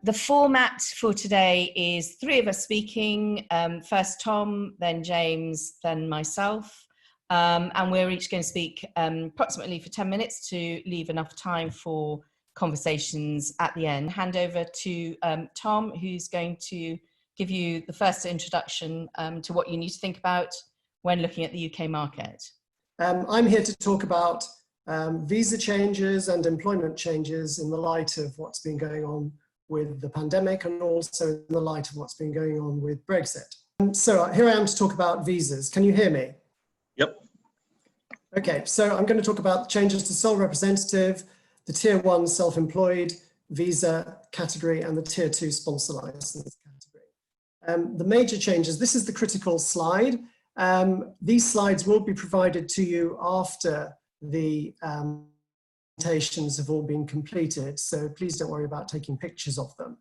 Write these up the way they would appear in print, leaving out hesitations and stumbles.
The format for today is three of us speaking, first Tom, then James, then myself. And we're each going to speak approximately for 10 minutes to leave enough time for conversations at the end. Hand over to Tom, who's going to give you the first introduction to what you need to think about when looking at the UK market. I'm here to talk about visa changes and employment changes in the light of what's been going on with the pandemic and also in the light of what's been going on with Brexit. So here I am to talk about visas. Can you hear me? Yep. Okay, so I'm going to talk about changes to sole representative, the Tier 1 self-employed visa category and the Tier 2 sponsor license category. The major changes, this is the critical slide. These slides will be provided to you after the presentations have all been completed, so please don't worry about taking pictures of them.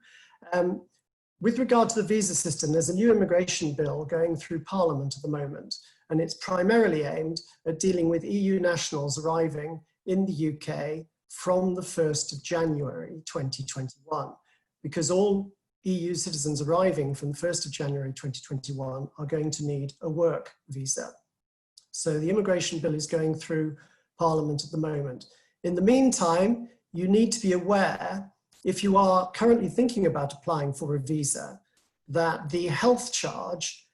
With regard to the visa system, there's a new immigration bill going through Parliament at the moment, and it's primarily aimed at dealing with EU nationals arriving in the UK from the 1st of January 2021, because all EU citizens arriving from the 1st of January 2021 are going to need a work visa. So the immigration bill is going through Parliament at the moment. In the meantime, you need to be aware, if you are currently thinking about applying for a visa, that the health charge,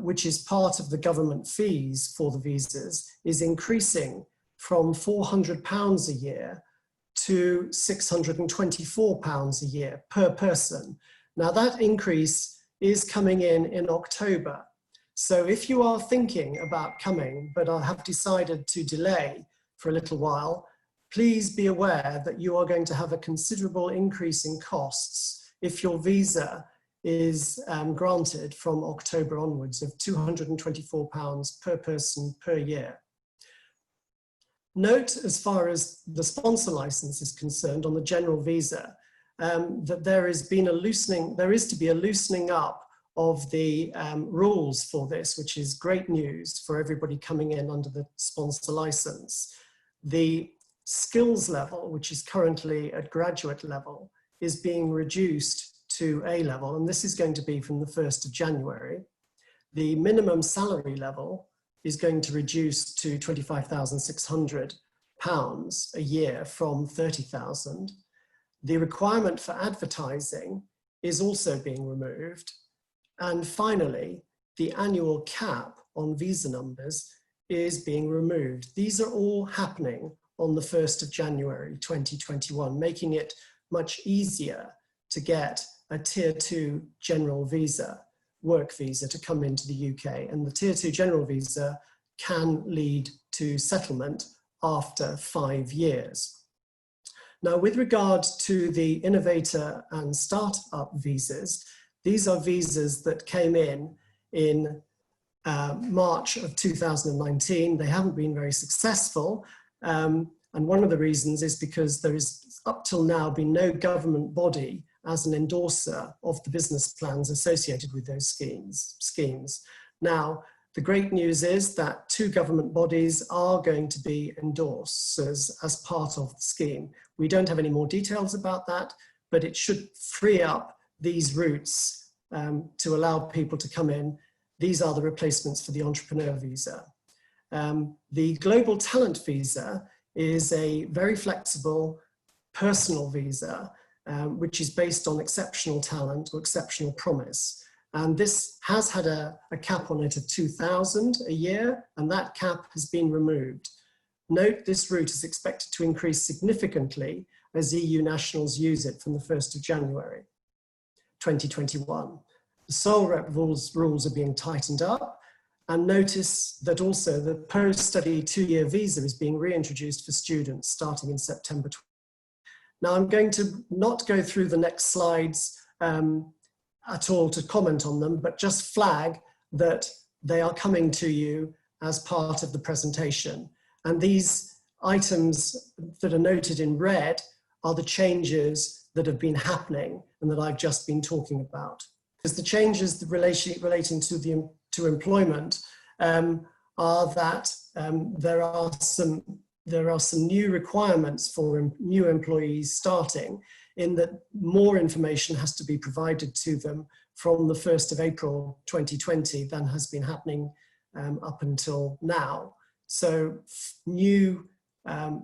which is part of the government fees for the visas, is increasing from £400 a year to £624 a year per person. Now that increase is coming in October. So if you are thinking about coming, but have decided to delay for a little while, please be aware that you are going to have a considerable increase in costs if your visa is granted from October onwards of £224 per person per year. Note, as far as the sponsor license is concerned on the general visa, that there is to be a loosening up of the rules for this, which is great news for everybody coming in under the sponsor license. The skills level, which is currently at graduate level, is being reduced to A level, and this is going to be from the 1st of January. The minimum salary level is going to reduce to £25,600 a year from £30,000. The requirement for advertising is also being removed. And finally, the annual cap on visa numbers is being removed. These are all happening on the 1st of January 2021, making it much easier to get a Tier 2 general visa, work visa, to come into the UK. And the Tier 2 general visa can lead to settlement after 5 years. Now, with regard to the innovator and startup visas, these are visas that came in March of 2019. They haven't been very successful. And one of the reasons is because there is up till now been no government body as an endorser of the business plans associated with those schemes. Now, the great news is that 2 government bodies are going to be endorsers as part of the scheme. We don't have any more details about that, but it should free up these routes to allow people to come in. These are the replacements for the entrepreneur visa. The global talent visa is a very flexible personal visa, which is based on exceptional talent or exceptional promise. And this has had a cap on it of 2,000 a year, and that cap has been removed. Note, this route is expected to increase significantly as EU nationals use it from the 1st of January 2021. The sole rep rules are being tightened up. And notice that also the post-study 2-year visa is being reintroduced for students starting in September. Now, I'm going to not go through the next slides at all to comment on them, but just flag that they are coming to you as part of the presentation. And these items that are noted in red are the changes that have been happening and that I've just been talking about. Because the changes relating to employment are that there are some new requirements for new employees starting in that more information has to be provided to them from the 1st of April 2020 than has been happening up until now. So new,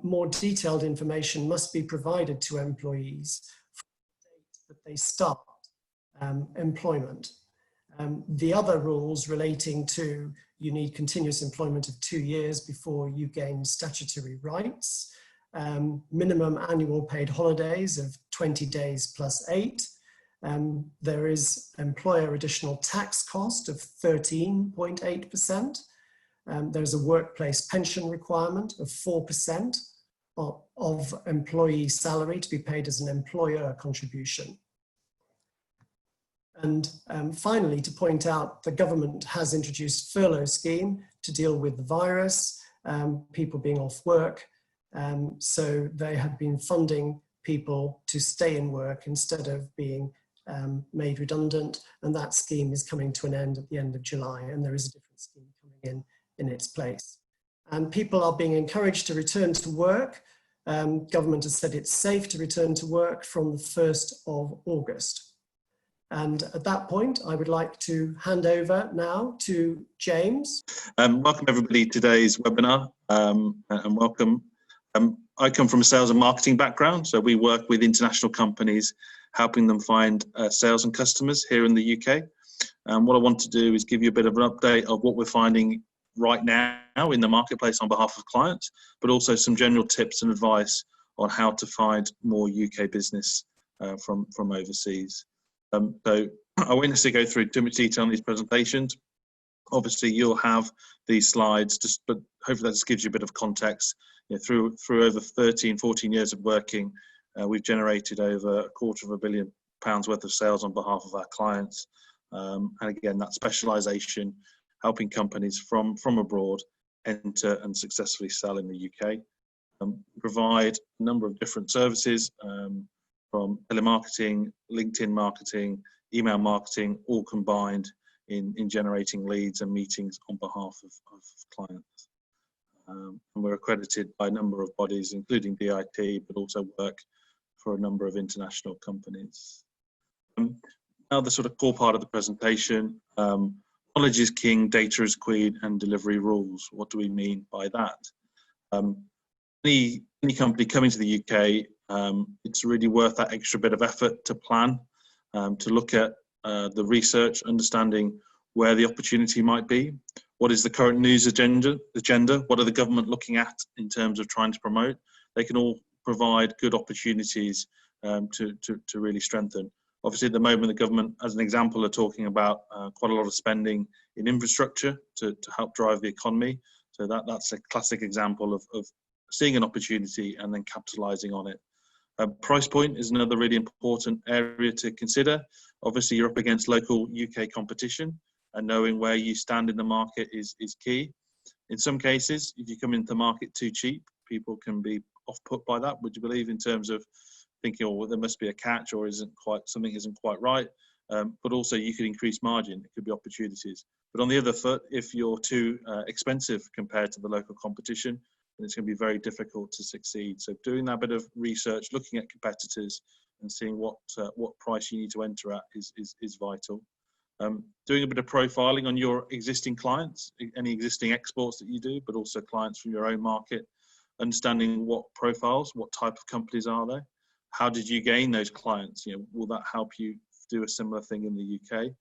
more detailed information must be provided to employees from the date that they start employment. The other rules relating to you need continuous employment of 2 years before you gain statutory rights, minimum annual paid holidays of 20 days plus 8. There is employer additional tax cost of 13.8%. There's a workplace pension requirement of 4% of employee salary to be paid as an employer contribution. And finally, to point out, the government has introduced furlough scheme to deal with the virus, people being off work. So they have been funding people to stay in work instead of being made redundant. And that scheme is coming to an end at the end of July, and there is a different scheme coming in its place. And people are being encouraged to return to work. Government has said it's safe to return to work from the 1st of August. And at that point, I would like to hand over now to James. Welcome everybody to today's webinar, and welcome. I come from a sales and marketing background, so we work with international companies, helping them find sales and customers here in the UK. And what I want to do is give you a bit of an update of what we're finding right now in the marketplace on behalf of clients, but also some general tips and advice on how to find more UK business from overseas. So I won't necessarily go through too much detail on these presentations. Obviously, you'll have these slides, but hopefully that just gives you a bit of context. You know, through over 13, 14 years of working, we've generated over £250 million worth of sales on behalf of our clients. And again, that specialisation, helping companies from abroad enter and successfully sell in the UK. Provide a number of different services, from telemarketing, LinkedIn marketing, email marketing, all combined in generating leads and meetings on behalf of clients. And we're accredited by a number of bodies, including DIT, but also work for a number of international companies. Now the sort of core part of the presentation, knowledge is king, data is queen, and delivery rules. What do we mean by that? Any company coming to the UK, it's really worth that extra bit of effort to plan, to look at the research, understanding where the opportunity might be. What is the current news agenda? What are the government looking at in terms of trying to promote? They can all provide good opportunities to really strengthen. Obviously, at the moment, the government, as an example, are talking about quite a lot of spending in infrastructure to help drive the economy. So that's a classic example of seeing an opportunity and then capitalising on it. Price point is another really important area to consider. Obviously, you're up against local UK competition, and knowing where you stand in the market is key. In some cases, if you come into the market too cheap, people can be off-put by that, would you believe, in terms of thinking, oh, well, there must be a catch, or something isn't quite right. But also you could increase margin, it could be opportunities. But on the other foot, if you're too expensive compared to the local competition, then it's going to be very difficult to succeed. So doing that bit of research, looking at competitors and seeing what price you need to enter at is vital. Doing a bit of profiling on your existing clients, any existing exports that you do, but also clients from your own market, understanding what profiles, what type of companies are there, how did you gain those clients? You know, will that help you do a similar thing in the UK?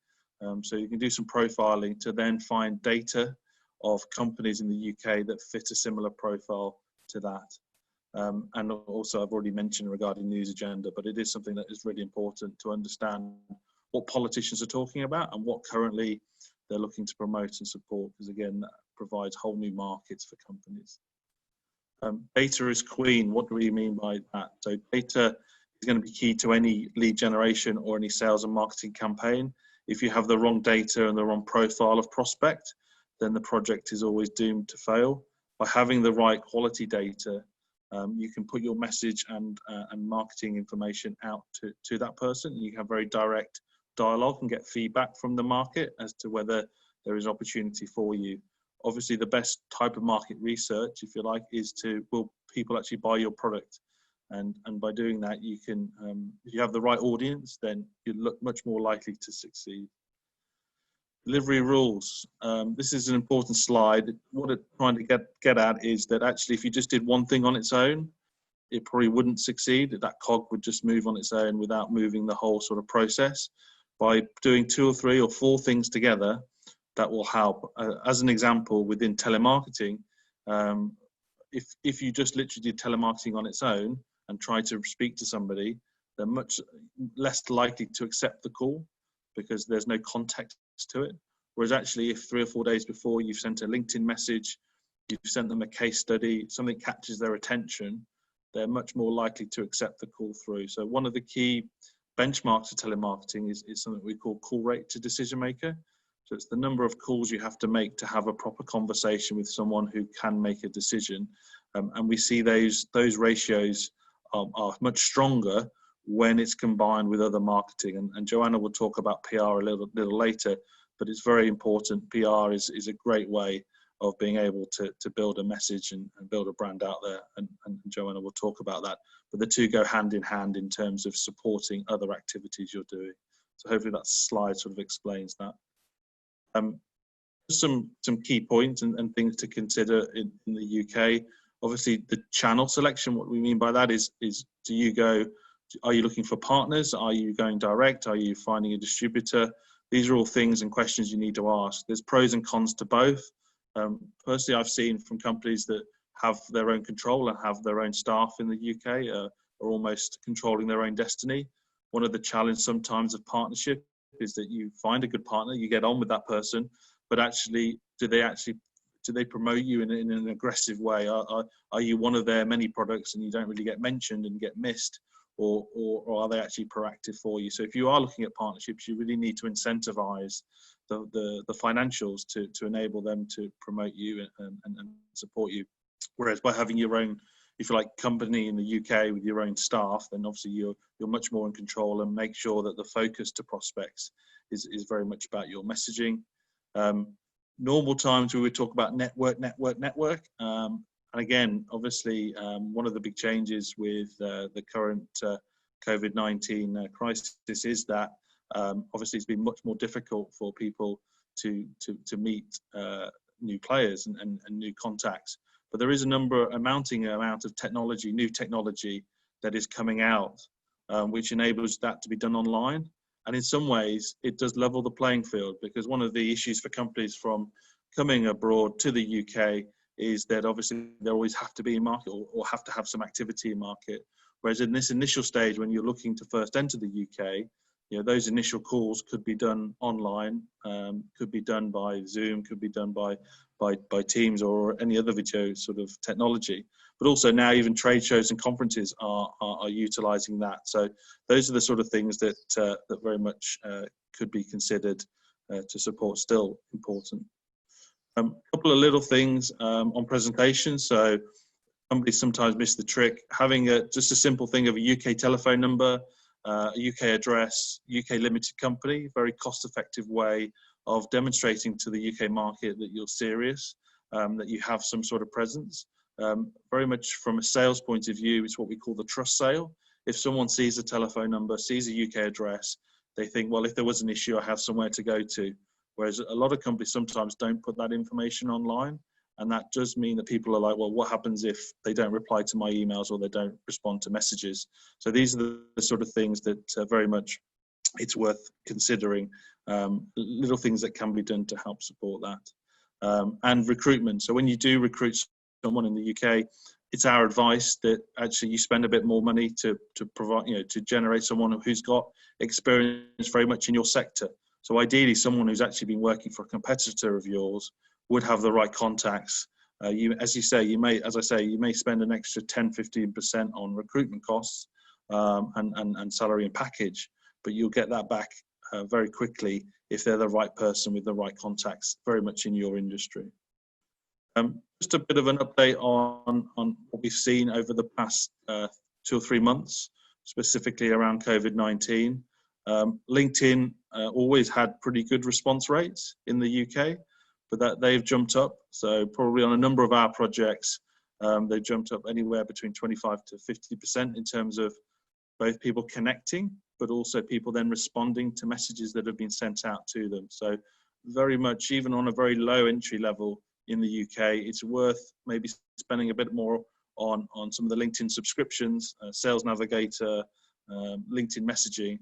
So you can do some profiling to then find data of companies in the UK that fit a similar profile to that. And also, I've already mentioned regarding news agenda, but it is something that is really important to understand what politicians are talking about and what currently they're looking to promote and support, because again, that provides whole new markets for companies. Data is queen. What do we mean by that? So data is going to be key to any lead generation or any sales and marketing campaign. If you have the wrong data and the wrong profile of prospect, then the project is always doomed to fail. By having the right quality data, you can put your message and marketing information out to that person. You have very direct dialogue and get feedback from the market as to whether there is opportunity for you. Obviously, the best type of market research, if you like, is will people actually buy your product? And by doing that, you can, if you have the right audience, then you look much more likely to succeed. Delivery rules. This is an important slide. What it's trying to get at is that actually, if you just did one thing on its own, it probably wouldn't succeed. That cog would just move on its own without moving the whole sort of process. By doing 2 or 3 or 4 things together, that will help. As an example, within telemarketing, if you just literally did telemarketing on its own and try to speak to somebody, they're much less likely to accept the call because there's no context to it. Whereas actually, if 3 or 4 days before you've sent a LinkedIn message, you've sent them a case study, something catches their attention, they're much more likely to accept the call through. So one of the key benchmarks of telemarketing is something we call call rate to decision maker. So it's the number of calls you have to make to have a proper conversation with someone who can make a decision. And we see those ratios are much stronger when it's combined with other marketing. And Joanna will talk about PR a little later, but it's very important. PR is a great way of being able to build a message and build a brand out there. And Joanna will talk about that. But the two go hand in hand in terms of supporting other activities you're doing. So hopefully that slide sort of explains that. Some key points and things to consider in the UK. Obviously, the channel selection, what we mean by that is are you looking for partners? Are you going direct? Are you finding a distributor? These are all things and questions you need to ask. There's pros and cons to both. Personally, I've seen from companies that have their own control and have their own staff in the UK are almost controlling their own destiny. One of the challenges sometimes of partnership is that you find a good partner, you get on with that person, but actually, do they promote you in an aggressive way? Are you one of their many products and you don't really get mentioned and get missed, or are they actually proactive for you? So if you are looking at partnerships, you really need to incentivize the financials to enable them to promote you and support you. Whereas by having your own, if you like, company in the UK with your own staff, then obviously you're much more in control and make sure that the focus to prospects is very much about your messaging. Normal times we would talk about network. And again, obviously, one of the big changes with the current COVID-19 crisis is that obviously it's been much more difficult for people to meet new players and new contacts. But there is a mounting amount of technology, new technology that is coming out, which enables that to be done online. And in some ways, it does level the playing field, because one of the issues for companies from coming abroad to the UK is that obviously they always have to be in market or have to have some activity in market. Whereas in this initial stage, when you're looking to first enter the UK, those initial calls could be done online, could be done by Zoom, could be done by Teams or any other video sort of technology. But also now even trade shows and conferences are utilising that. So those are the sort of things that very much could be considered to support, still important. A couple of little things on presentations. So companies sometimes miss the trick. Having just a simple thing of a UK telephone number, a UK address, UK limited company, very cost-effective way of demonstrating to the UK market that you're serious, that you have some sort of presence. Very much from a sales point of view, it's what we call the trust sale. If someone sees a telephone number, sees a UK address, they think, well, if there was an issue, I have somewhere to go to. Whereas a lot of companies sometimes don't put that information online. And that does mean that people are like, well, what happens if they don't reply to my emails or they don't respond to messages? So these are the sort of things that very much it's worth considering, little things that can be done to help support that. And recruitment. So when you do recruit someone in the UK, it's our advice that actually you spend a bit more money to provide, to generate someone who's got experience very much in your sector. So ideally, someone who's actually been working for a competitor of yours would have the right contacts. As you say, you may spend an extra 10-15% on recruitment costs and salary and package, but you'll get that back very quickly if they're the right person with the right contacts, very much in your industry. Just a bit of an update on what we've seen over the past 2 or 3 months, specifically around COVID-19. LinkedIn always had pretty good response rates in the UK, but that they've jumped up. So probably on a number of our projects, They've jumped up anywhere between 25 to 50% in terms of both people connecting, but also people then responding to messages that have been sent out to them. So very much, even on a very low entry level in the UK, it's worth maybe spending a bit more on some of the LinkedIn subscriptions, Sales Navigator, LinkedIn messaging,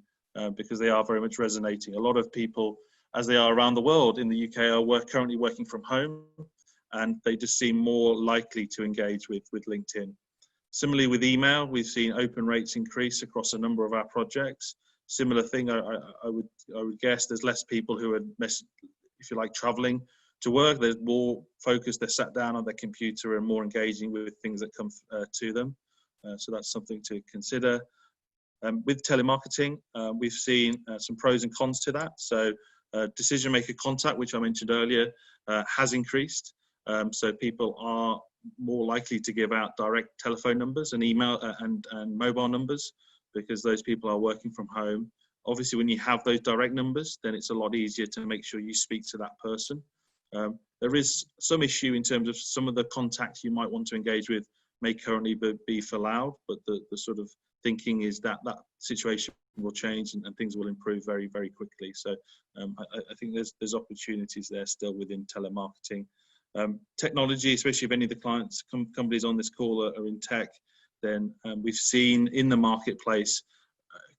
because they are very much resonating. A lot of people, as they are around the world in the UK, are currently working from home, and they just seem more likely to engage with LinkedIn. Similarly with email, we've seen open rates increase across a number of our projects. Similar thing, I would guess there's less people who are, if you like, traveling to work. There's more focused, they're sat down on their computer and more engaging with things that come to them. So that's something to consider. With telemarketing, we've seen some pros and cons to that. So decision maker contact, which I mentioned earlier, has increased. So people are more likely to give out direct telephone numbers and email and mobile numbers, because those people are working from home. Obviously, when you have those direct numbers, then it's a lot easier to make sure you speak to that person. There is some issue in terms of some of the contacts you might want to engage with may currently be for loud, but the sort of thinking is that that situation will change and things will improve very, very quickly. So I think there's opportunities there still within telemarketing. Technology, especially if any of the clients, companies on this call are in tech, then we've seen in the marketplace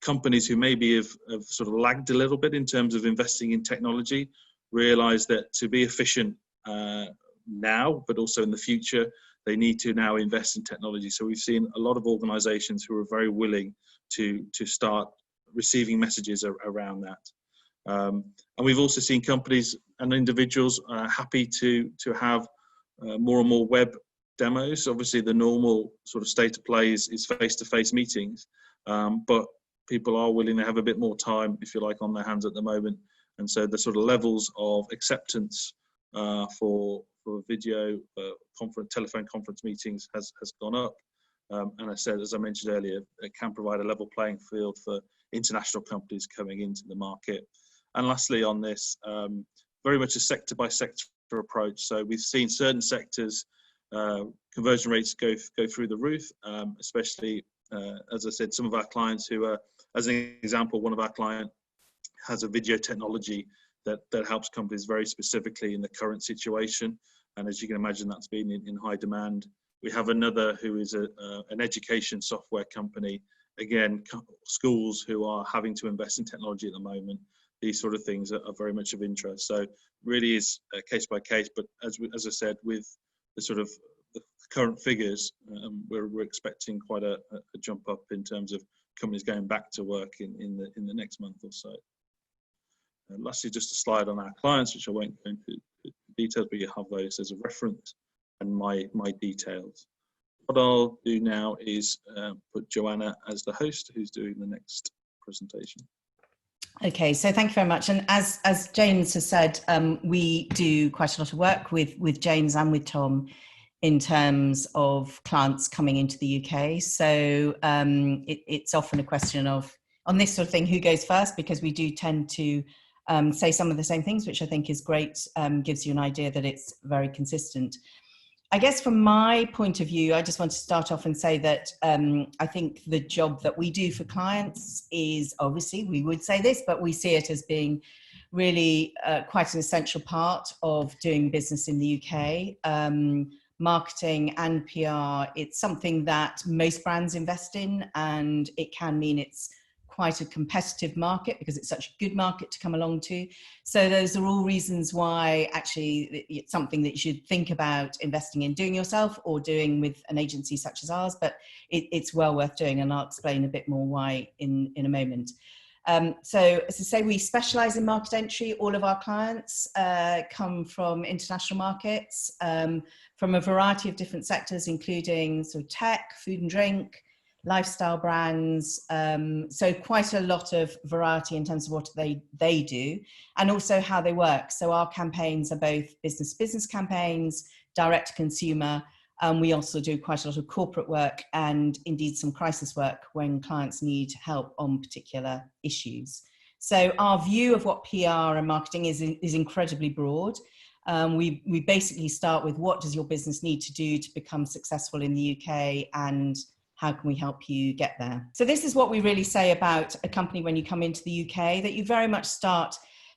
companies who maybe have sort of lagged a little bit in terms of investing in technology, realize that to be efficient now, but also in the future, they need to now invest in technology. So we've seen a lot of organizations who are very willing to start receiving messages around that. And we've also seen companies and individuals happy to have more and more web demos. Obviously, the normal sort of state of play is face-to-face meetings, but people are willing to have a bit more time, if you like, on their hands at the moment. And so the sort of levels of acceptance for video telephone conference meetings has gone up. And I said, as I mentioned earlier, it can provide a level playing field for international companies coming into the market. And lastly on this, very much a sector by sector approach. So we've seen certain sectors, conversion rates go through the roof, especially, as I said, some of our clients who are, as an example, one of our clients has a video technology that helps companies very specifically in the current situation. And as you can imagine, that's been in high demand. We have another who is an education software company. Again, schools who are having to invest in technology at the moment. These sort of things are very much of interest. So really is case by case, but as I said, with the sort of the current figures, we're expecting quite a jump up in terms of companies going back to work in the next month or so. And lastly, just a slide on our clients, which I won't go into details, but you have those as a reference and my details. What I'll do now is put Joanna as the host, who's doing the next presentation. Okay, so thank you very much. And as James has said, we do quite a lot of work with James and with Tom in terms of clients coming into the UK. So it's often a question of, on this sort of thing, who goes first, because we do tend to say some of the same things, which I think is great, gives you an idea that it's very consistent. I guess from my point of view, I just want to start off and say that I think the job that we do for clients is, obviously, we would say this, but we see it as being really quite an essential part of doing business in the UK. Marketing and PR, it's something that most brands invest in, and it can mean it's quite a competitive market because it's such a good market to come along to. So those are all reasons why actually it's something that you should think about investing in, doing yourself or doing with an agency such as ours, but it's well worth doing, and I'll explain a bit more why in a moment. So as I say, we specialize in market entry. All of our clients come from international markets, from a variety of different sectors, including sort of tech, food and drink, lifestyle brands, so quite a lot of variety in terms of what they do and also how they work. So our campaigns are both business campaigns, direct to consumer, and we also do quite a lot of corporate work and indeed some crisis work when clients need help on particular issues. So our view of what PR and marketing is incredibly broad. We basically start with what does your business need to do to become successful in the UK, and how can we help you get there? So this is what we really say about a company when you come into the UK, that you very much start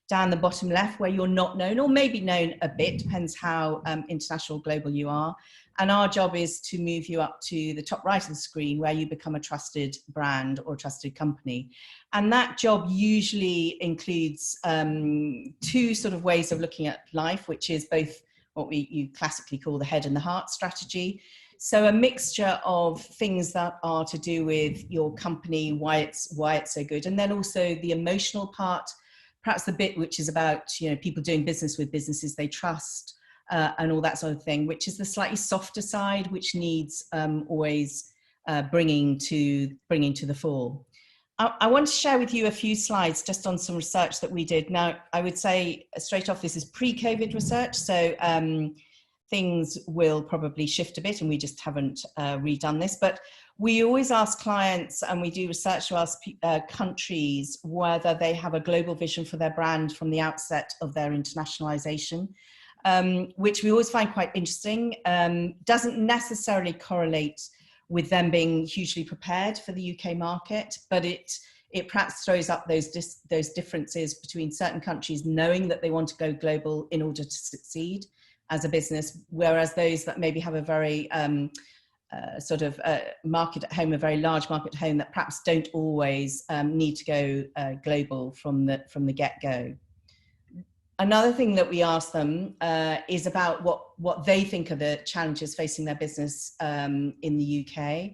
down the bottom left where you're not known, or maybe known a bit, depends how international or global you are. And our job is to move you up to the top right of the screen where you become a trusted brand or a trusted company. And that job usually includes two sort of ways of looking at life, which is both what you classically call the head and the heart strategy. So a mixture of things that are to do with your company, why it's so good, and then also the emotional part, perhaps the bit which is about, you know, people doing business with businesses they trust, and all that sort of thing, which is the slightly softer side, which needs always bringing to the fore. I want to share with you a few slides just on some research that we did. Now, I would say straight off, this is pre-COVID research, so things will probably shift a bit, and we just haven't redone this. But we always ask clients, and we do research to ask countries whether they have a global vision for their brand from the outset of their internationalization. Which we always find quite interesting. Doesn't necessarily correlate with them being hugely prepared for the UK market, but it perhaps throws up those differences between certain countries knowing that they want to go global in order to succeed as a business, whereas those that maybe have a very market at home, a very large market at home, that perhaps don't always need to go global from the get-go. Another thing that we ask them is about what they think are the challenges facing their business in the UK.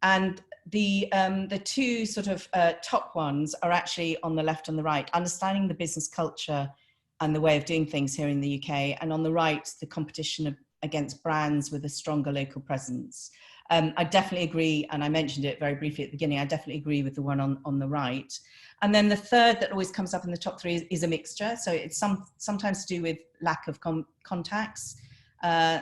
And the two sort of top ones are actually on the left and the right, understanding the business culture and the way of doing things here in the UK. And on the right, the competition against brands with a stronger local presence. I definitely agree, and I mentioned it very briefly at the beginning, I definitely agree with the one on the right. And then the third that always comes up in the top three is a mixture. So it's sometimes to do with lack of contacts,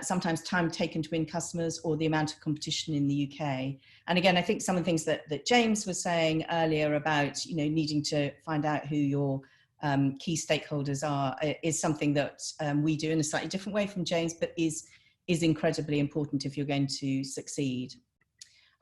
sometimes time taken to win customers, or the amount of competition in the UK. And again, I think some of the things that James was saying earlier about, you know, needing to find out who your key stakeholders are is something that we do in a slightly different way from James, but is incredibly important if you're going to succeed.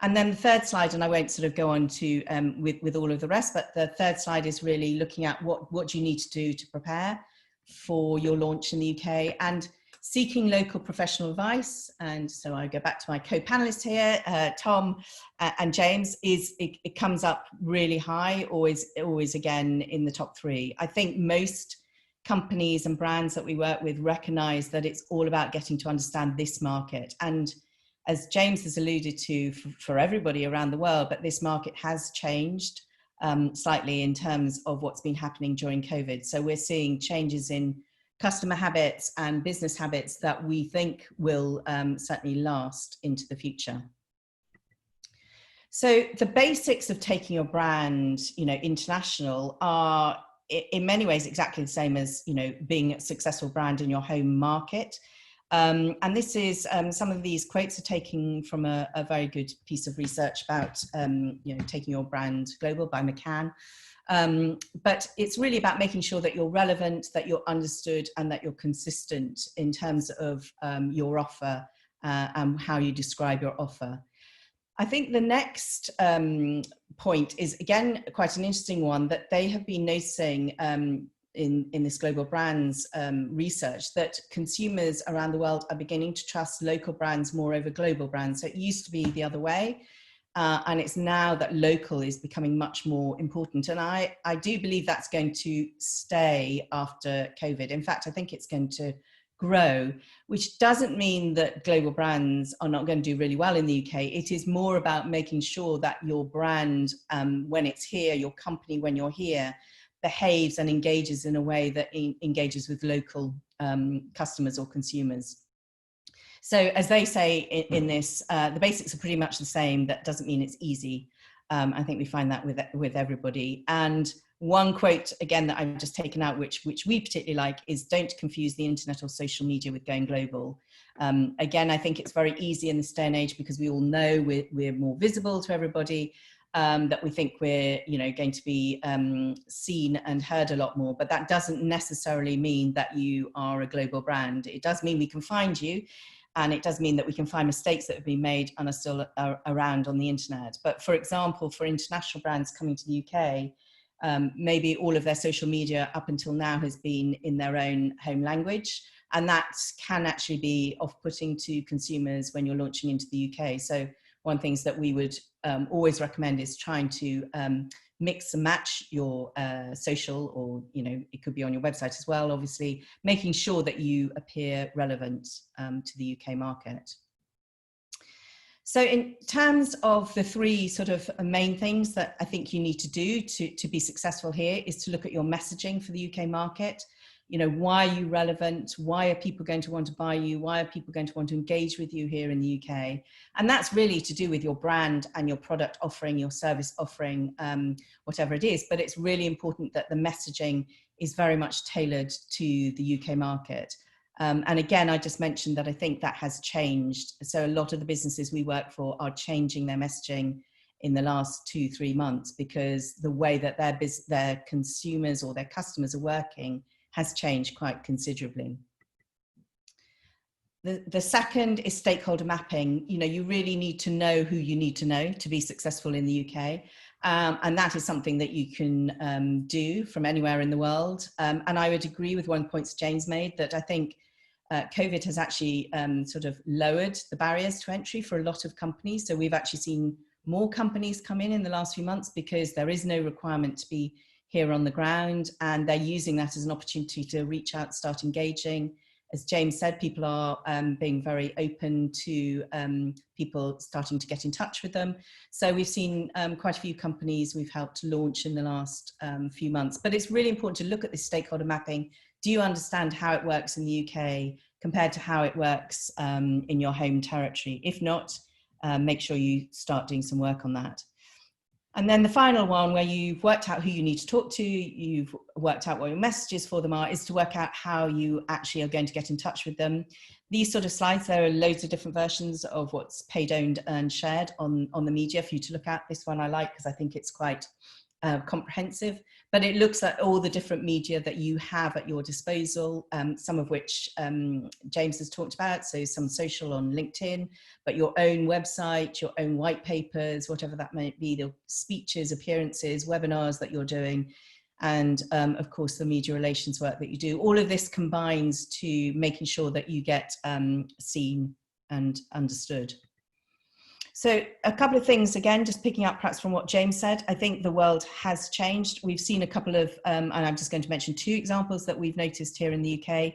And then the third slide, and I won't sort of go on to with all of the rest, but the third slide is really looking at what you need to do to prepare for your launch in the UK, and seeking local professional advice. And so I go back to my co-panelists here, Tom and James, it comes up really high, always again in the top three. I think most companies and brands that we work with recognize that it's all about getting to understand this market. And as James has alluded to, for everybody around the world, but this market has changed slightly in terms of what's been happening during COVID. So we're seeing changes in customer habits and business habits that we think will certainly last into the future. So the basics of taking your brand, you know, international are in many ways exactly the same as, you know, being a successful brand in your home market. And this is, some of these quotes are taken from a very good piece of research about, you know, taking your brand global by McCann. But it's really about making sure that you're relevant, that you're understood, and that you're consistent in terms of your offer and how you describe your offer. I think the next point is, again, quite an interesting one that they have been noticing in this global brands research, that consumers around the world are beginning to trust local brands more over global brands. So it used to be the other way, and it's now that local is becoming much more important. And I do believe that's going to stay after COVID. In fact, I think it's going to grow, which doesn't mean that global brands are not going to do really well in the UK. It is more about making sure that your brand, when it's here, your company, when you're here, behaves and engages in a way that engages with local customers or consumers. So as they say in this, the basics are pretty much the same. That doesn't mean it's easy. I think we find that with everybody. And one quote, again, that I've just taken out, which we particularly like, is don't confuse the internet or social media with going global. Again, I think it's very easy in this day and age because we all know we're more visible to everybody. that we think we're, going to be seen and heard a lot more. But that doesn't necessarily mean that you are a global brand. It does mean we can find you, and it does mean that we can find mistakes that have been made and are still around on the internet. But for example, for international brands coming to the UK, maybe all of their social media up until now has been in their own home language. And that can actually be off-putting to consumers when you're launching into the UK. So one of the things that we would always recommend is trying to mix and match your social, or, it could be on your website as well, obviously, making sure that you appear relevant to the UK market. So in terms of the three sort of main things that I think you need to do to be successful here is to look at your messaging for the UK market. Why are you relevant? Why are people going to want to buy you? Why are people going to want to engage with you here in the UK? And that's really to do with your brand and your product offering, your service offering, whatever it is. But it's really important that the messaging is very much tailored to the UK market. And again, I just mentioned that I think that has changed. So a lot of the businesses we work for are changing their messaging in the last 2-3 months, because the way that their consumers or their customers are working has changed quite considerably. The second is stakeholder mapping. You really need to know who you need to know to be successful in the UK. And that is something that you can do from anywhere in the world. And I would agree with one of the points James made, that I think COVID has actually sort of lowered the barriers to entry for a lot of companies. So we've actually seen more companies come in the last few months because there is no requirement to be here on the ground, and they're using that as an opportunity to reach out, start engaging. As James said, people are being very open to people starting to get in touch with them. So we've seen quite a few companies we've helped launch in the last few months. But it's really important to look at this stakeholder mapping. Do you understand how it works in the UK compared to how it works in your home territory? If not, make sure you start doing some work on that. And then the final one, where you've worked out who you need to talk to, you've worked out what your messages for them are, is to work out how you actually are going to get in touch with them. These sort of slides, there are loads of different versions of what's paid, owned, and shared on the media for you to look at. This one I like because I think it's quite comprehensive, but it looks at all the different media that you have at your disposal, some of which James has talked about, so some social on LinkedIn, but your own website, your own white papers, whatever that might be, the speeches, appearances, webinars that you're doing, and of course the media relations work that you do. All of this combines to making sure that you get seen and understood. So a couple of things, again, just picking up perhaps from what James said, I think the world has changed. We've seen a couple of, and I'm just going to mention 2 examples that we've noticed here in the UK.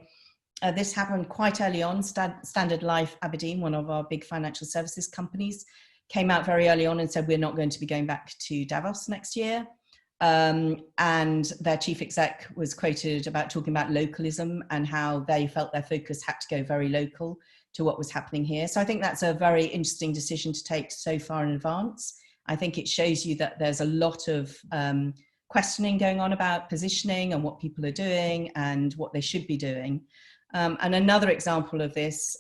This happened quite early on. Standard Life Aberdeen, one of our big financial services companies, came out very early on and said, we're not going to be going back to Davos next year. And their chief exec was quoted about talking about localism and how they felt their focus had to go very local to what was happening here. So I think that's a very interesting decision to take so far in advance. I think it shows you that there's a lot of questioning going on about positioning and what people are doing and what they should be doing. And another example of this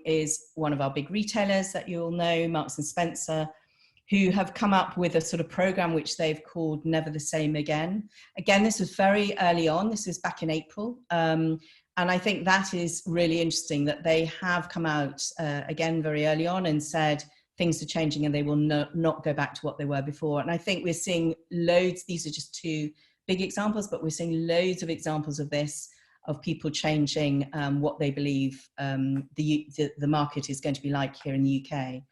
is one of our big retailers that you all know, Marks and Spencer, who have come up with a sort of program which they've called Never the Same Again. Again, this was very early on. This was back in April. And I think that is really interesting that they have come out again very early on and said things are changing and they will not go back to what they were before. And I think we're seeing loads, these are just 2 big examples, but we're seeing loads of examples of this, of people changing what they believe the market is going to be like here in the UK.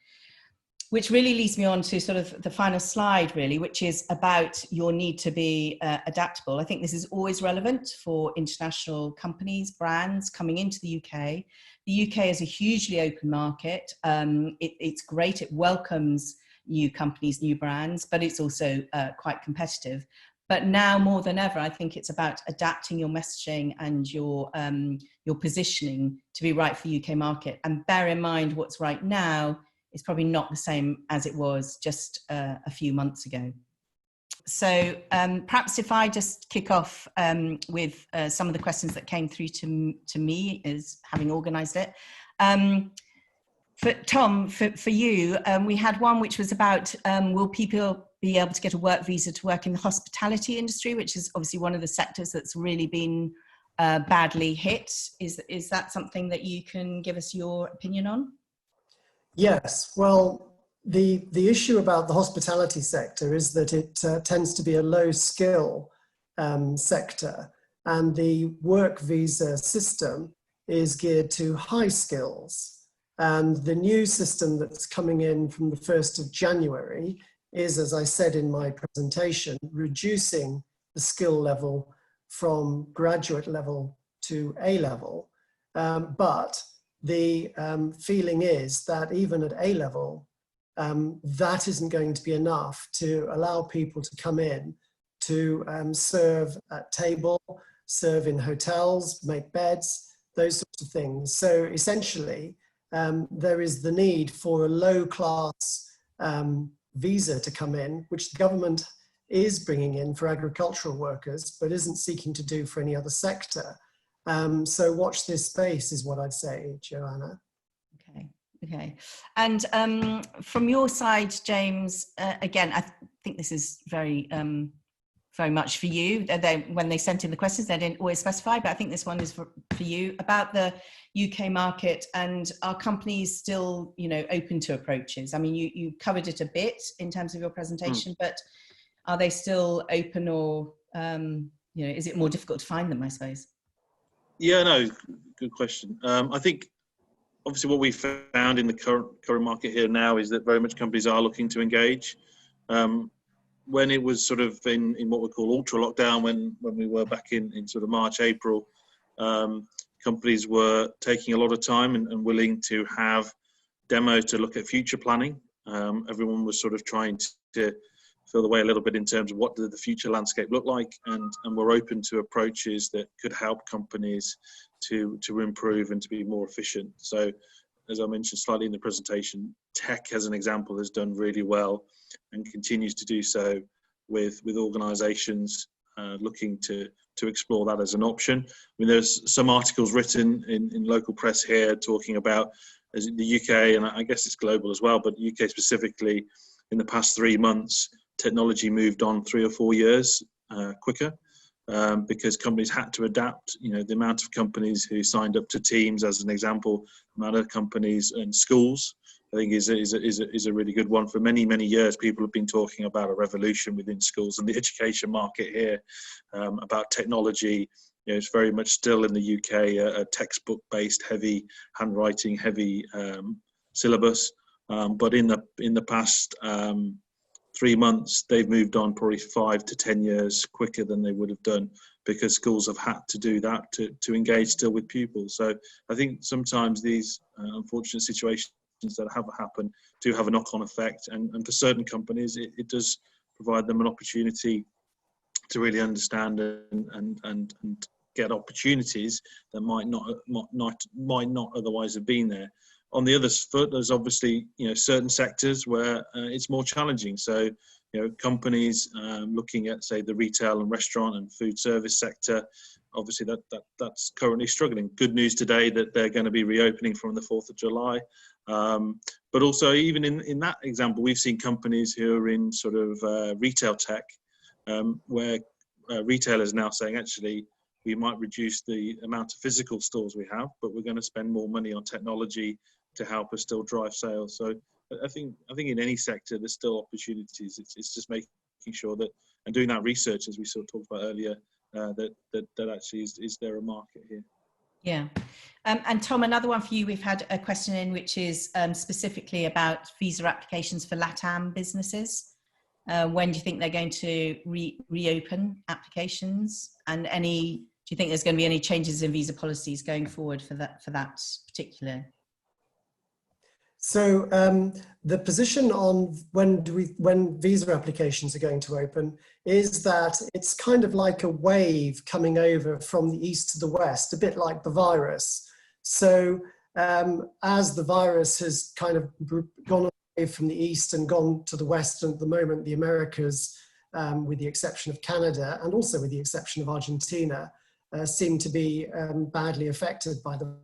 Which really leads me on to sort of the final slide, really, which is about your need to be adaptable. I think this is always relevant for international companies, brands coming into the UK. The UK is a hugely open market. It's great. It welcomes new companies, new brands, but it's also quite competitive. But now more than ever, I think it's about adapting your messaging and your positioning to be right for the UK market. And bear in mind what's right now is probably not the same as it was just a few months ago. So perhaps if I just kick off with some of the questions that came through to me as having organised it. For Tom, for you, we had one which was about will people be able to get a work visa to work in the hospitality industry, which is obviously one of the sectors that's really been badly hit. Is that something that you can give us your opinion on? Yes, well, the issue about the hospitality sector is that it tends to be a low skill sector, and the work visa system is geared to high skills. And the new system that's coming in from the 1st of January is, as I said in my presentation, reducing the skill level from graduate level to A level. But the feeling is that even at A level, that isn't going to be enough to allow people to come in to serve at table, serve in hotels, make beds, those sorts of things. So essentially, there is the need for a low class visa to come in, which the government is bringing in for agricultural workers, but isn't seeking to do for any other sector. So watch this space is what I'd say, Joanna. Okay. And from your side, James, again, I think this is very much for you. When they sent in the questions, they didn't always specify, but I think this one is for you, about the UK market, and are companies still, open to approaches? I mean, you covered it a bit in terms of your presentation, but are they still open, or is it more difficult to find them, I suppose? Yeah, no, good question. I think obviously what we found in the current market here now is that very much companies are looking to engage. When it was sort of in what we call ultra lockdown, when we were back in sort of March, April, companies were taking a lot of time and willing to have demos to look at future planning. Everyone was sort of trying to feel the way a little bit in terms of what did the future landscape look like, and we're open to approaches that could help companies to improve and to be more efficient. So, as I mentioned slightly in the presentation, tech as an example has done really well and continues to do so with organisations looking to explore that as an option. I mean, there's some articles written in local press here talking about the UK, and I guess it's global as well, but UK specifically, in the past 3 months, technology moved on 3 or 4 years quicker because companies had to adapt. The amount of companies who signed up to Teams, as an example, the amount of companies and schools, I think is a really good one. For many, many years, people have been talking about a revolution within schools and the education market here, about technology. It's very much still in the UK a textbook-based, heavy handwriting, heavy syllabus. But in the past 3 months, they've moved on probably 5 to 10 years quicker than they would have done, because schools have had to do that to engage still with pupils. So I think sometimes these unfortunate situations that have happened do have a knock-on effect, and for certain companies it does provide them an opportunity to really understand and get opportunities that might not otherwise have been there. On the other foot, there's obviously certain sectors where it's more challenging. So companies looking at, say, the retail and restaurant and food service sector, obviously that's currently struggling. Good news today that they're going to be reopening from the 4th of July. But also, even in that example, we've seen companies who are in sort of retail tech, where retailers now saying, actually, we might reduce the amount of physical stores we have, but we're going to spend more money on technology to help us still drive sales. So I think in any sector there's still opportunities. It's just making sure that, and doing that research, as we sort of talked about earlier, that actually is there a market here. Yeah. And Tom, another one for you. We've had a question in which is specifically about visa applications for LATAM businesses. When do you think they're going to reopen applications, and do you think there's going to be any changes in visa policies going forward for that particular? So the position on when visa applications are going to open is that it's kind of like a wave coming over from the east to the west, a bit like the virus. So as the virus has kind of gone away from the east and gone to the west, and at the moment the Americas, with the exception of Canada and also with the exception of Argentina, seem to be badly affected by the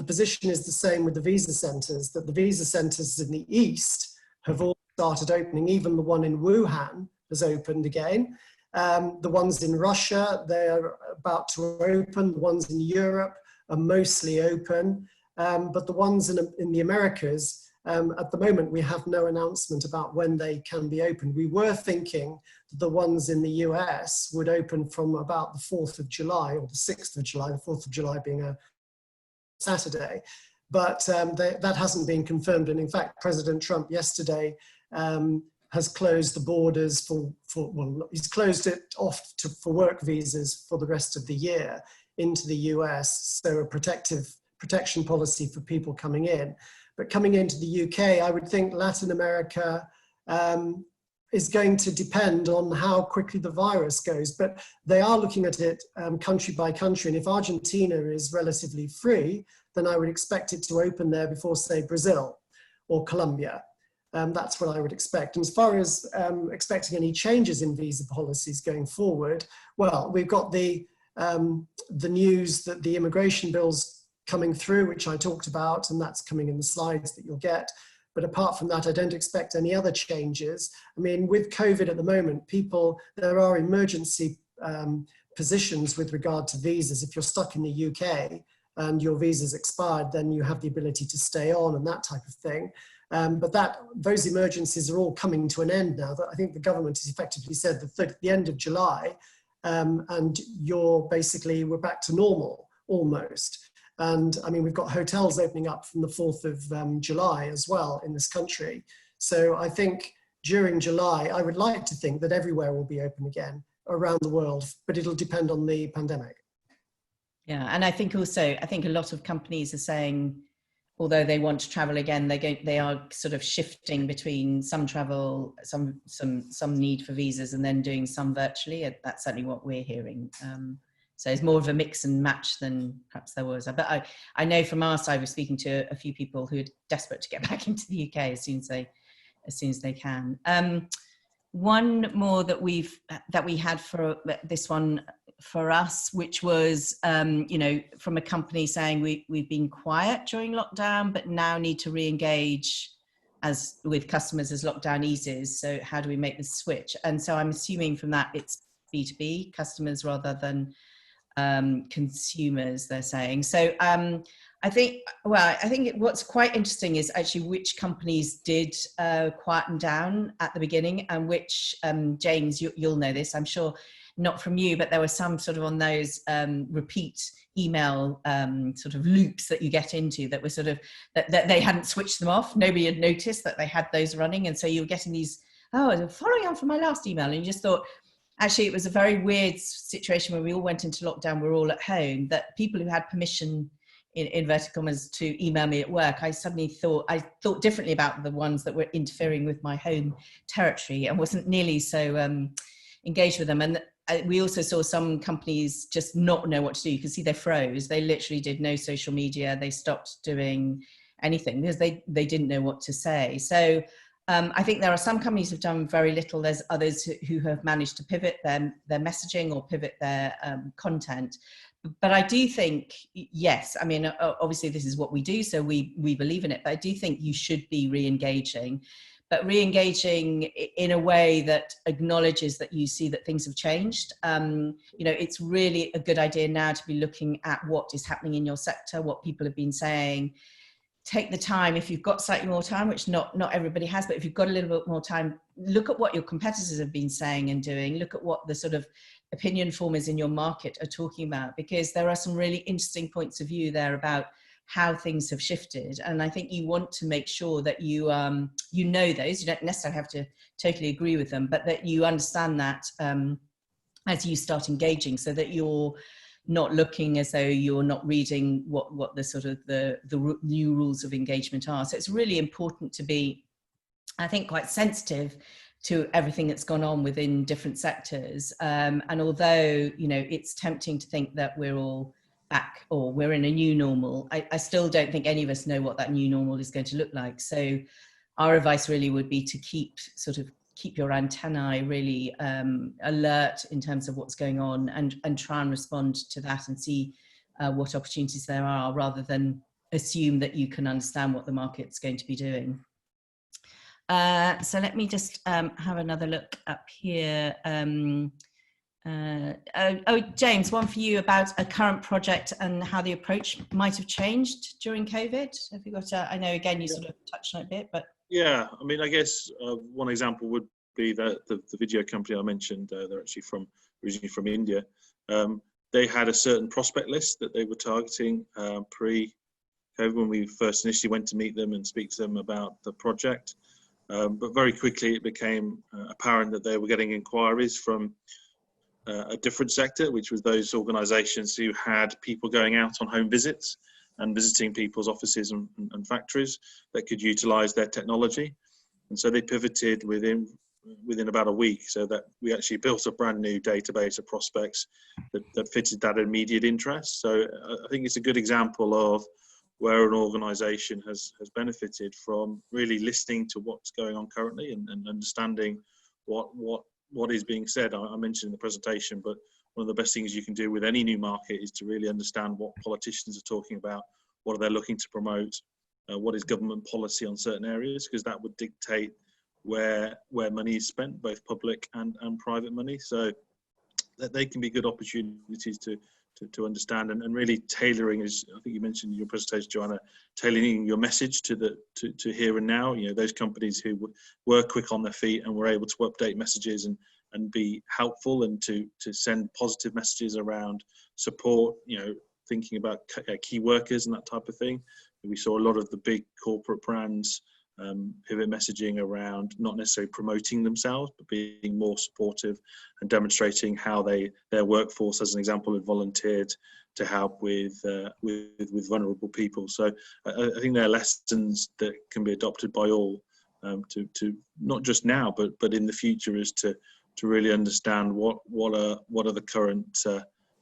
position is the same with the visa centres, that the visa centres in the east have all started opening. Even the one in Wuhan has opened again. The ones in Russia, they're about to open. The ones in Europe are mostly open. But the ones in the Americas, at the moment, we have no announcement about when they can be opened. We were thinking that the ones in the US would open from about the 4th of July or the 6th of July, the 4th of July being a Saturday. But that hasn't been confirmed. And in fact, President Trump yesterday has closed the borders well, he's closed it off for work visas for the rest of the year into the US. So a protection policy for people coming in. But coming into the UK, I would think Latin America is going to depend on how quickly the virus goes. But they are looking at it country by country. And if Argentina is relatively free, then I would expect it to open there before, say, Brazil or Colombia. That's what I would expect. And as far as expecting any changes in visa policies going forward, well, we've got the news that the immigration bill's coming through, which I talked about, and that's coming in the slides that you'll get. But apart from that, I don't expect any other changes. I mean, with COVID at the moment, there are emergency positions with regard to visas. If you're stuck in the UK and your visa's expired, then you have the ability to stay on and that type of thing. But those emergencies are all coming to an end now. I think the government has effectively said that at the end of July, and we're back to normal almost. And I mean, we've got hotels opening up from the 4th of July as well in this country. So I think during July, I would like to think that everywhere will be open again around the world, but it'll depend on the pandemic. Yeah, and I think a lot of companies are saying, although they want to travel again, they are sort of shifting between some travel, some need for visas, and then doing some virtually. That's certainly what we're hearing. So it's more of a mix and match than perhaps there was. But I know from our side, we're speaking to a few people who are desperate to get back into the UK as soon as they can. One more that we had for this one for us, which was from a company saying we've been quiet during lockdown, but now need to re-engage with customers as lockdown eases. So how do we make the switch? And so I'm assuming from that it's B2B customers rather than consumers, they're saying. So I think what's quite interesting is actually which companies did quieten down at the beginning and which, James, you'll know this, I'm sure not from you, but there were some sort of on those repeat email sort of loops that you get into that were sort of, that they hadn't switched them off. Nobody had noticed that they had those running. And so you were getting these, following on from my last email. And you just thought, actually, it was a very weird situation when we all went into lockdown, we're all at home, that people who had permission, in inverted commas, to email me at work, I suddenly thought differently about the ones that were interfering with my home territory and wasn't nearly so engaged with them. And we also saw some companies just not know what to do. You can see they froze. They literally did no social media. They stopped doing anything because they didn't know what to say. So I think there are some companies who've done very little. There's others who have managed to pivot their messaging or pivot their content. But I do think, yes, I mean, obviously this is what we do, so we believe in it. But I do think you should be re-engaging, but re-engaging in a way that acknowledges that you see that things have changed. It's really a good idea now to be looking at what is happening in your sector, what people have been saying. Take the time, if you've got slightly more time, which not everybody has, but if you've got a little bit more time, look at what your competitors have been saying and doing, look at what the sort of opinion formers in your market are talking about, because there are some really interesting points of view there about how things have shifted. And I think you want to make sure that you know those, you don't necessarily have to totally agree with them, but that you understand that as you start engaging, so that you're not looking as though you're not reading what the sort of the new rules of engagement are. So it's really important to be, I think, quite sensitive to everything that's gone on within different sectors. And although, it's tempting to think that we're all back or we're in a new normal, I still don't think any of us know what that new normal is going to look like. So our advice really would be to keep your antennae really alert in terms of what's going on and try and respond to that and see what opportunities there are, rather than assume that you can understand what the market's going to be doing. So let me just have another look up here. James, one for you about a current project and how the approach might have changed during COVID. Have you got I know again you sort of touched on it a bit, but. Yeah, I mean, I guess one example would be that the video company I mentioned, they're actually originally from India. They had a certain prospect list that they were targeting pre-COVID when we first initially went to meet them and speak to them about the project. But very quickly it became apparent that they were getting inquiries from a different sector, which was those organisations who had people going out on home visits and visiting people's offices and factories that could utilise their technology. And so they pivoted within about a week, so that we actually built a brand new database of prospects that fitted that immediate interest. So I think it's a good example of where an organisation has benefited from really listening to what's going on currently and understanding what is being said. I mentioned in the presentation, but one of the best things you can do with any new market is to really understand what politicians are talking about, what are they looking to promote, what is government policy on certain areas, because that would dictate where money is spent, both public and private money. So that they can be good opportunities to understand and really tailoring, as I think you mentioned in your presentation, Joanna, tailoring your message to here and now. You know, those companies who were quick on their feet and were able to update messages and be helpful and to send positive messages around support, you know, thinking about key workers and that type of thing. We saw a lot of the big corporate brands pivot messaging around not necessarily promoting themselves, but being more supportive and demonstrating how their workforce, as an example, had volunteered to help with vulnerable people. So I think there are lessons that can be adopted by all to not just now, but in the future, is to really understand what are the current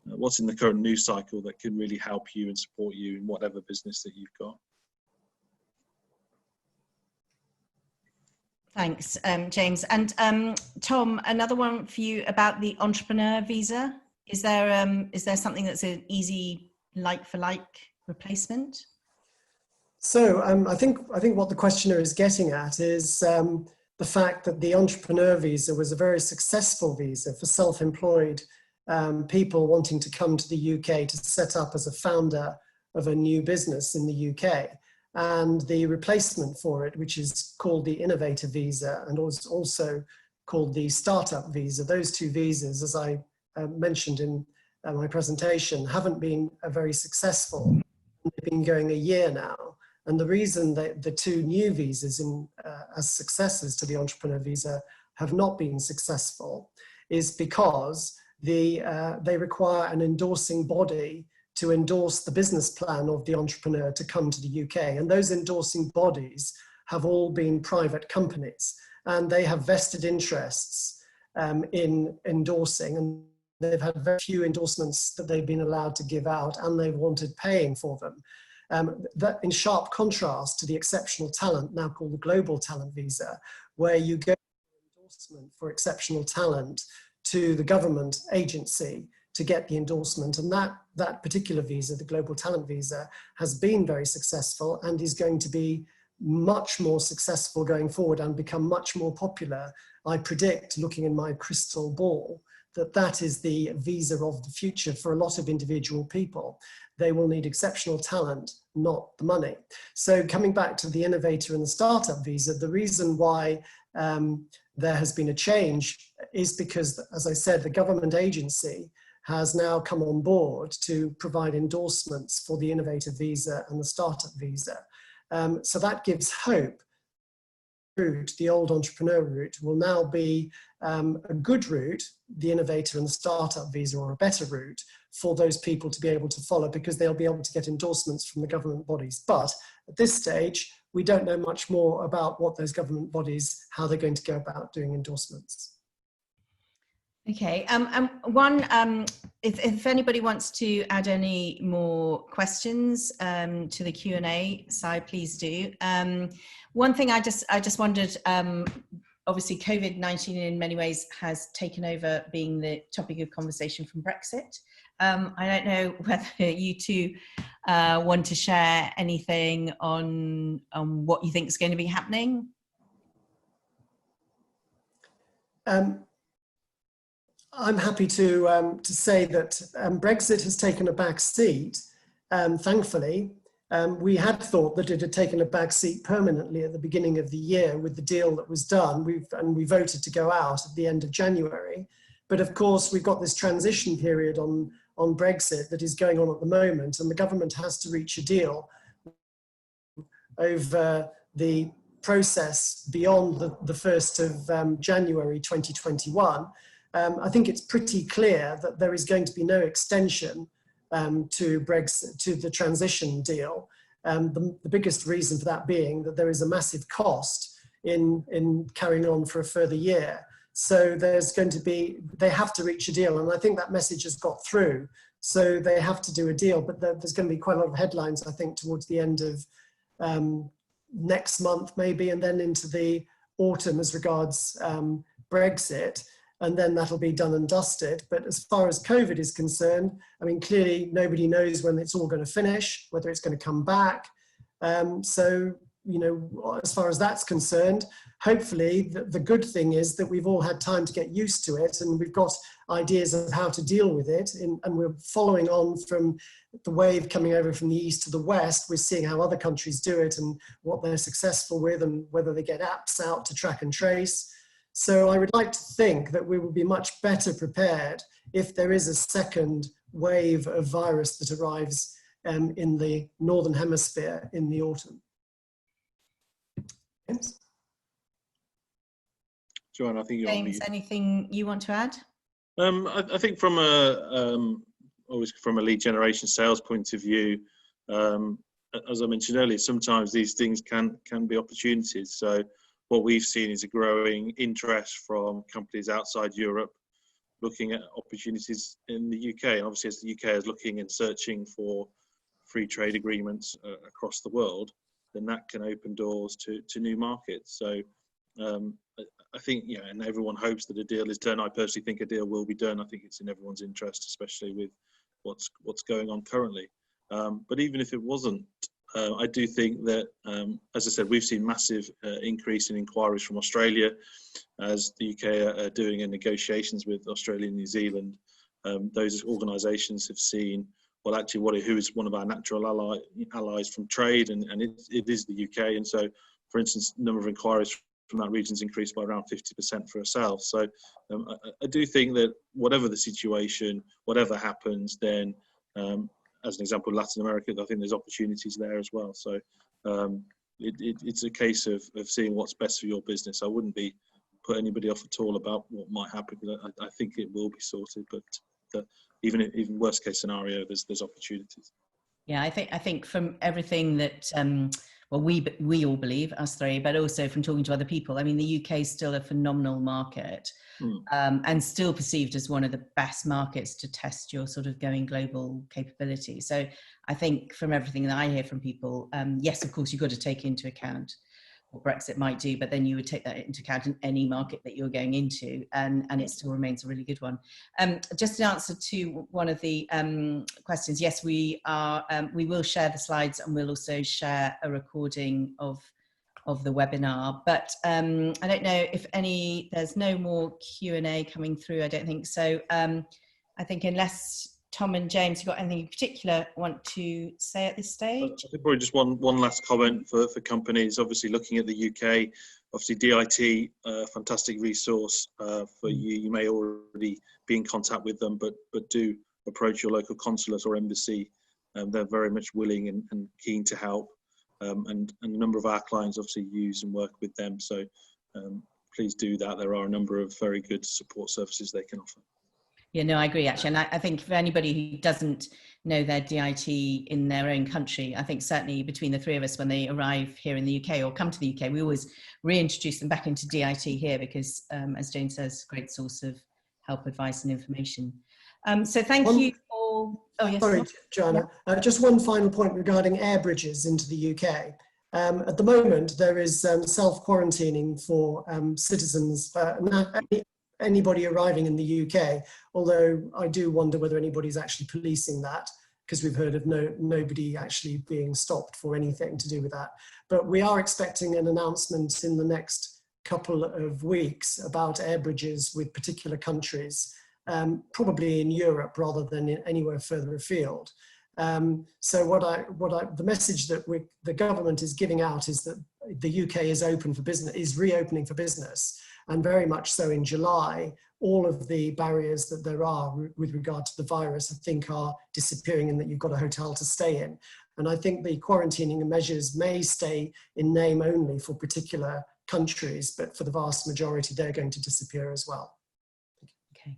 what's in the current news cycle that can really help you and support you in whatever business that you've got. Thanks, James. And Tom, another one for you about the entrepreneur visa. Is there something that's an easy like-for-like replacement? So I think what the questioner is getting at is the fact that the entrepreneur visa was a very successful visa for self-employed people wanting to come to the UK to set up as a founder of a new business in the UK. And the replacement for it, which is called the Innovator Visa and also called the Startup Visa, those two visas, as I mentioned in my presentation, haven't been very successful. They've been going a year now. And the reason that the two new visas as successors to the Entrepreneur Visa have not been successful is because they require an endorsing body to endorse the business plan of the entrepreneur to come to the UK. And those endorsing bodies have all been private companies, and they have vested interests in endorsing, and they've had very few endorsements that they've been allowed to give out, and they've wanted paying for them. That in sharp contrast to the exceptional talent, now called the Global Talent Visa, where you go for endorsement for exceptional talent to the government agency to get the endorsement. And that particular visa, the Global Talent Visa, has been very successful and is going to be much more successful going forward and become much more popular. I predict, looking in my crystal ball, that is the visa of the future for a lot of individual people. They will need exceptional talent, not the money. So coming back to the Innovator and the Startup Visa, the reason why there has been a change is because, as I said, the government agency has now come on board to provide endorsements for the Innovator Visa and the Startup Visa. So that gives hope. The old entrepreneur route will now be a good route, the Innovator and the Startup Visa, or a better route for those people to be able to follow, because they'll be able to get endorsements from the government bodies. But at this stage, we don't know much more about what those government bodies, how they're going to go about doing endorsements. Okay, if anybody wants to add any more questions to the Q&A side, please do. One thing I just wondered, obviously COVID-19 in many ways has taken over being the topic of conversation from Brexit. I don't know whether you two want to share anything on what you think is going to be happening. I'm happy to say that Brexit has taken a back seat, thankfully. We had thought that it had taken a back seat permanently at the beginning of the year with the deal that was done, and we voted to go out at the end of January. But of course, we've got this transition period on Brexit that is going on at the moment, and the government has to reach a deal over the process beyond the 1st of January 2021. I think it's pretty clear that there is going to be no extension to Brexit, to the transition deal. The biggest reason for that being that there is a massive cost in carrying on for a further year. So there's going to be, they have to reach a deal, and I think that message has got through. So they have to do a deal, but there's going to be quite a lot of headlines, I think, towards the end of next month maybe, and then into the autumn as regards Brexit. And then that'll be done and dusted. But as far as COVID is concerned, I mean, clearly nobody knows when it's all going to finish, whether it's going to come back. So, you know, as far as that's concerned, hopefully the good thing is that we've all had time to get used to it, and we've got ideas of how to deal with it. And we're following on from the wave coming over from the east to the west. We're seeing how other countries do it and what they're successful with, and whether they get apps out to track and trace. So I would like to think that we will be much better prepared if there is a second wave of virus that arrives in the Northern Hemisphere in the autumn. James? Joanne, I think you're on mute. James, anything you want to add? I think from always from a lead generation sales point of view, as I mentioned earlier, sometimes these things can be opportunities. So what we've seen is a growing interest from companies outside Europe looking at opportunities in the UK. And obviously, as the UK is looking and searching for free trade agreements across the world, then that can open doors to new markets. So I think, you know, and everyone hopes that a deal is done. I personally think a deal will be done. I think it's in everyone's interest, especially with what's going on currently. But even if it wasn't, I do think that, as I said, we've seen massive increase in inquiries from Australia as the UK are doing negotiations with Australia and New Zealand. Those organisations have seen, well, actually, who is one of our natural allies from trade, and it is the UK. And so, for instance, the number of inquiries from that region's increased by around 50% for ourselves. So I do think that whatever the situation, whatever happens, then as an example, Latin America, I think there's opportunities there as well. So it's a case of seeing what's best for your business. I wouldn't put anybody off at all about what might happen, because I think it will be sorted. But even worst case scenario, there's opportunities. Yeah, I think from everything that well, we all believe, us three, but also from talking to other people, I mean, the UK is still a phenomenal market, and still perceived as one of the best markets to test your sort of going global capability. So I think from everything that I hear from people, yes, of course, you've got to take into account what Brexit might do, but then you would take that into account in any market that you're going into, and it still remains a really good one. Just in answer to one of the questions, yes, we will share the slides, and we'll also share a recording of the webinar. But I don't know if there's no more Q&A coming through, I don't think so. I think unless Tom and James, you've got anything in particular want to say at this stage? I think probably just one last comment for companies. Obviously, looking at the UK, obviously DIT, fantastic resource for you. You may already be in contact with them, but do approach your local consulate or embassy. They're very much willing and keen to help. And a number of our clients obviously use and work with them. So please do that. There are a number of very good support services they can offer. Yeah, no, I agree, actually. And I think for anybody who doesn't know their DIT in their own country, I think certainly between the three of us, when they arrive here in the UK or come to the UK, we always reintroduce them back into DIT here because, as Jane says, great source of help, advice and information. So thank you all. Oh, yes. Sorry, Joanna. Yeah. Just one final point regarding air bridges into the UK. At the moment, there is self-quarantining for citizens, anybody arriving in the UK, although I do wonder whether anybody's actually policing that, because we've heard of nobody actually being stopped for anything to do with that. But we are expecting an announcement in the next couple of weeks about air bridges with particular countries, probably in Europe rather than anywhere further afield. So the message that the government is giving out is that the UK is open for business, is reopening for business, and very much so in July. All of the barriers that there are with regard to the virus, I think, are disappearing, in that you've got a hotel to stay in. And I think the quarantining measures may stay in name only for particular countries, but for the vast majority, they're going to disappear as well. Okay.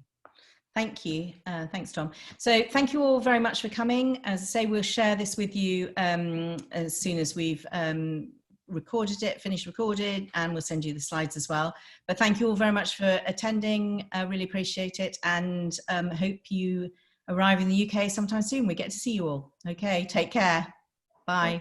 Thank you. Thanks, Tom. So thank you all very much for coming. As I say, we'll share this with you as soon as we've finished recorded, and we'll send you the slides as well. But thank you all very much for attending. I really appreciate it, and hope you arrive in the UK sometime soon. We get to see you all. Okay, take care. Bye.